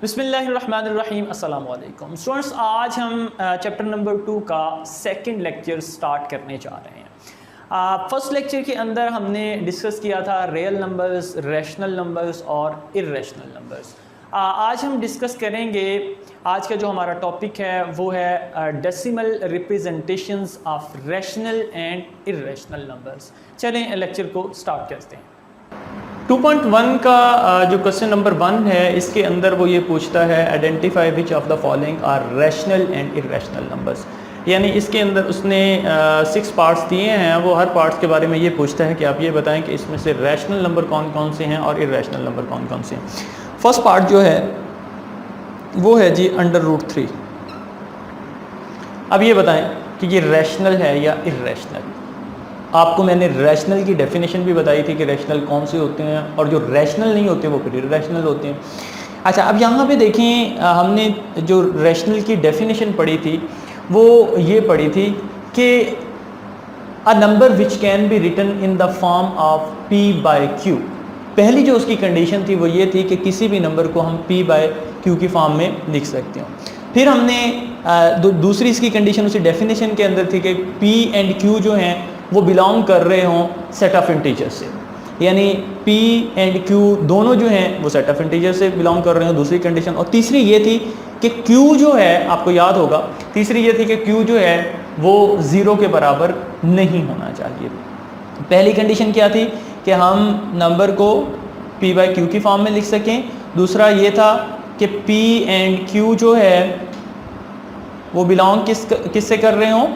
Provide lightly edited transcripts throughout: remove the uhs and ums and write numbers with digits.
बिस्मिल्लाहिर्रहमानिर्रहीम अस्सलाम वालेकुम स्टूडेंट्स, आज हम चैप्टर नंबर 2 का सेकंड लेक्चर स्टार्ट करने जा रहे हैं। फर्स्ट लेक्चर के अंदर हमने डिस्कस किया था रियल नंबर्स, रैशनल नंबर्स और इर्रेशनल नंबर्स। आज हम डिस्कस करेंगे, आज का जो हमारा टॉपिक है वो है decimal representations of rational and irrational numbers. चलें लेक्चर को स्टार्ट करते हैं। 2.1 का जो क्वेश्चन नंबर 1 है, इसके अंदर वो ये पूछता है identify which of the following are rational and irrational numbers. यानी इसके अंदर उसने 6 पार्ट्स दिए हैं, वो हर पार्ट्स के बारे में ये पूछता है कि आप ये बताएं कि इसमें से रैशनल नंबर कौन कौन से हैं और इर्रेशनल नंबर कौन कौन से हैं। फर्स्ट पार्ट जो है वो है जी √3। अब ये बताएं कि ये रैशनल है या इर्रेशनल। आपको मैंने रैशनल की डेफिनेशन भी बताई थी कि रैशनल कौन से होते हैं और जो रैशनल नहीं होते वो फिर इर्रेशनल होते हैं। अच्छा, अब यहाँ पे देखें, हमने जो रैशनल की डेफिनेशन पढ़ी थी वो ये पढ़ी थी कि a number which can be written in the form of p/q। पहली जो उसकी कंडीशन थी वो ये थी कि किसी भी नंबर को हम p/q की फॉर्म में लिख सकते हो। फिर हमने दूसरी इसकी कंडीशन उसी डेफिनेशन के अंदर थी कि p एंड q जो हैं वो बिलोंग कर रहे हों सेट ऑफ इंटीजर से, यानी p एंड q दोनों जो हैं वो सेट ऑफ इंटीजर से बिलोंग कर रहे हों, दूसरी कंडीशन। और तीसरी ये थी कि q जो है, आपको याद होगा, तीसरी ये थी कि q जो है वो 0 के बराबर नहीं होना चाहिए। पहली कंडीशन क्या थी कि हम नंबर को p/q की फॉर्म में लिख सकें। दूसरा ये था कि p एंड q जो है वो बिलोंग किससे कर रहे हों,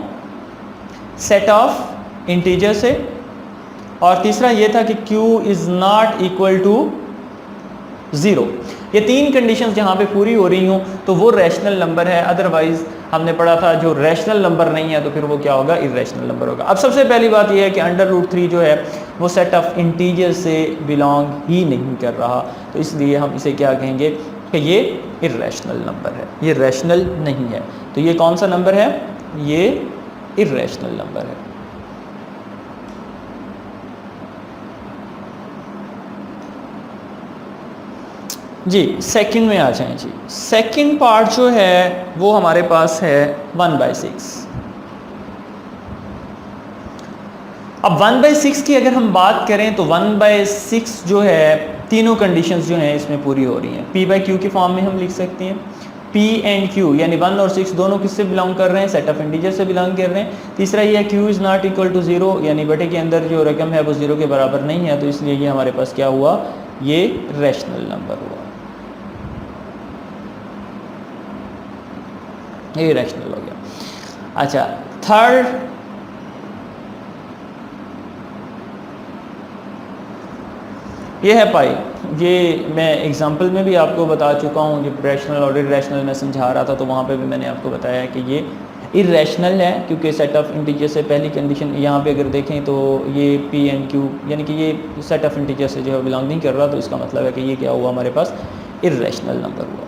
सेट ऑफ इंटीजर से। और तीसरा ये था कि q is not equal to 0। ये तीन कंडीशंस जहाँ पे पूरी हो रही हों तो वो रैशनल नंबर है। अदरवाइज हमने पढ़ा था जो रैशनल नंबर नहीं है तो फिर वो क्या होगा, इर्रेशनल नंबर होगा। अब सबसे पहली बात ये है कि √3 जो है वो सेट ऑफ इंटीजर से बिलोंग ही नहीं कर रहा, तो इसलिए हम इसे क्या कहेंगे कि ये इर्रेशनल नंबर है, ये रैशनल नहीं है। तो ये कौन सा नंबर है, ये इर्रेशनल नंबर है। जी सेकंड में आ जाएं जी। सेकंड पार्ट जो है वो हमारे पास है 1/6। अब 1/6 की अगर हम बात करें तो 1/6 जो है तीनों कंडीशंस जो हैं इसमें पूरी हो रही हैं। p/q की फॉर्म में हम लिख सकते हैं। p एंड q यानी 1 और 6 दोनों किससे बिलोंग कर रहे हैं, सेट ऑफ इंटीजर से बिलोंग कर रहे हैं। तीसरा ये है q is not equal to 0, यानी बटे के अंदर जो रकम है वो 0 के बराबर नहीं है, तो इसलिए ये हमारे पास क्या हुआ, ये रैशनल नंबर हुआ, ये रैशनल हो गया। अच्छा, थर्ड ये है पाई। ये मैं एग्जांपल में भी आपको बता चुका हूँ, जब रैशनल और इर्रेशनल में समझा रहा था तो वहाँ पे भी मैंने आपको बताया कि ये इर्रेशनल है, क्योंकि सेट ऑफ इंटीजर से पहली कंडीशन यहाँ पे अगर देखें तो ये p एंड q यानी कि ये सेट ऑफ इंटीजर से जो है बिलोंग नहीं कर रहा, तो इसका मतलब है कि ये क्या हुआ, हमारे पास इर्रेशनल नंबर हुआ।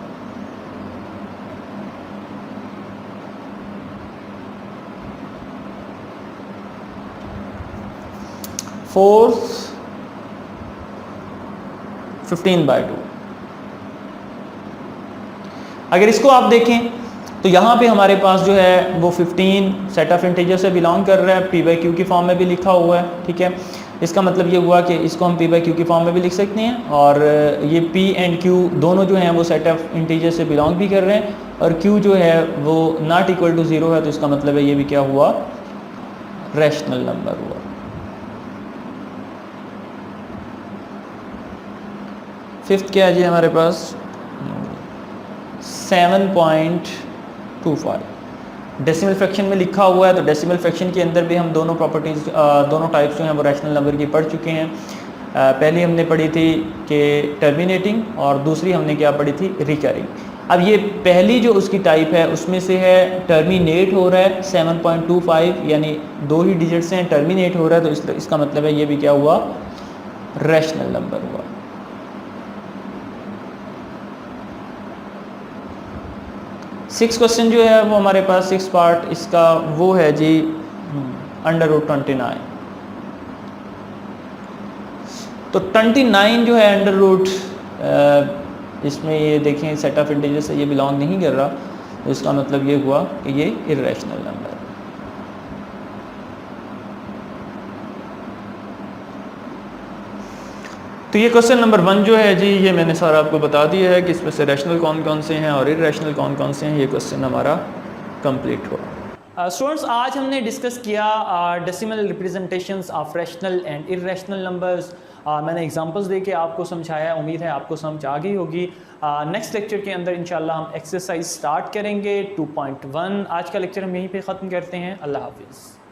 फोर्थ 15/2। अगर इसको आप देखें तो यहाँ पे हमारे पास जो है वो 15 सेट ऑफ इंटीजर से बिलोंग कर रहा है, p/q की फॉर्म में भी लिखा हुआ है, ठीक है। इसका मतलब ये हुआ कि इसको हम p/q की फॉर्म में भी लिख सकते हैं, और ये p एंड q दोनों जो हैं वो सेट ऑफ इंटीजर से बिलोंग भी कर रहे हैं, और q जो है वो नॉट इक्वल टू 0 है, तो इसका मतलब है ये भी क्या हुआ, रैशनल नंबर हुआ। फिफ्थ क्या है जी हमारे पास, 7.25। डेसिमल फ्रैक्शन में लिखा हुआ है, तो डेसिमल फ्रैक्शन के अंदर भी हम दोनों प्रॉपर्टीज़, दोनों टाइप्स जो हैं वो रैशनल नंबर की पढ़ चुके हैं। पहली हमने पढ़ी थी कि टर्मिनेटिंग, और दूसरी हमने क्या पढ़ी थी, रिकरिंग। अब ये पहली जो उसकी टाइप है उसमें से है टर्मिनेट हो रहा है 7.25, यानी 2 ही डिजिट्स हैं, टर्मिनेट हो रहा है, तो इसका मतलब है ये भी क्या हुआ, रैशनल नंबर हुआ। सिक्स क्वेश्चन जो है वो हमारे पास 6 पार्ट इसका वो है जी √29। तो 29 जो है इसमें ये देखें सेट ऑफ इंटीजर से ये बिलोंग नहीं कर रहा, तो इसका मतलब ये हुआ कि ये इर्रेशनल नंबर है। तो ये क्वेश्चन नंबर 1 जो है जी, ये मैंने सारा आपको बता दिया है कि इसमें से रैशनल कौन कौन से हैं और इर्रेशनल कौन कौन से हैं। ये क्वेश्चन हमारा कंप्लीट हुआ। स्टूडेंट्स आज हमने डिस्कस किया decimal representations of rational and irrational numbers. मैंने एग्जांपल्स दे के आपको समझाया, उम्मीद है आपको समझ आ गई होगी। नेक्स्ट लेक्चर के अंदर इंशाल्लाह हम एक्सरसाइज स्टार्ट करेंगे 2.1। आज का लेक्चर हम यहीं पे ख़त्म करते हैं। अल्लाह हाफिज़।